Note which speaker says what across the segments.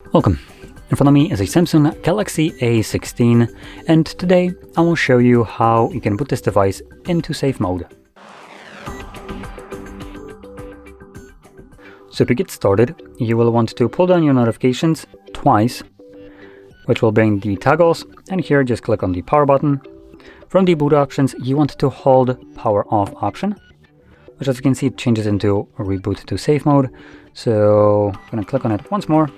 Speaker 1: Welcome. In front of me is a Samsung Galaxy A16, and today I will show you how you can put this device into safe mode. So to get started, you will want to pull down your notifications twice, which will bring the toggles, and here just click on the power button. From the boot options, you want to hold power off option, which as you can see changes into reboot to safe mode. So I'm going to click on it once more.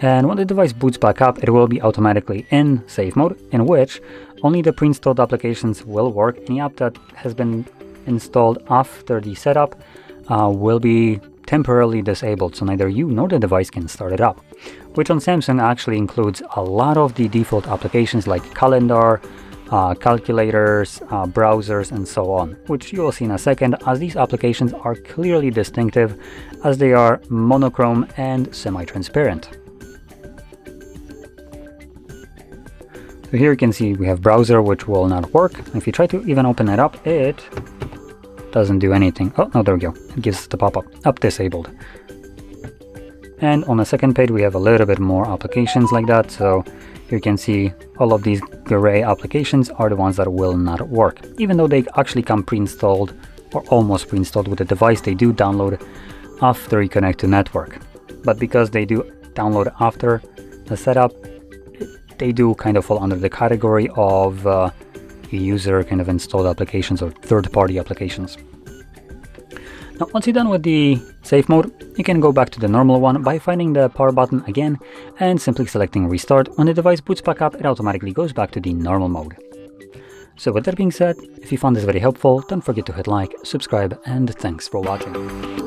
Speaker 1: And when the device boots back up, it will be automatically in safe mode, in which only the pre-installed applications will work. Any app that has been installed after the setup will be temporarily disabled, so neither you nor the device can start it up, which on Samsung actually includes a lot of the default applications like calendar, calculators, browsers, and so on, which you will see in a second, as these applications are clearly distinctive as they are monochrome and semi-transparent. So here you can see we have browser, which will not work. If you try to even open it up, it doesn't do anything. Oh, no, there we go. It gives the pop-up up disabled. And on the second page, we have a little bit more applications like that. So you can see all of these gray applications are the ones that will not work. Even though they actually come pre-installed or almost pre-installed with the device, they do download after you connect to network. But because they do download after the setup, they do kind of fall under the category of user kind of installed applications or third-party applications. Now, once you're done with the safe mode, you can go back to the normal one by finding the power button again and simply selecting restart. When the device boots back up, it automatically goes back to the normal mode. So with that being said, if you found this very helpful, don't forget to hit like, subscribe, and thanks for watching.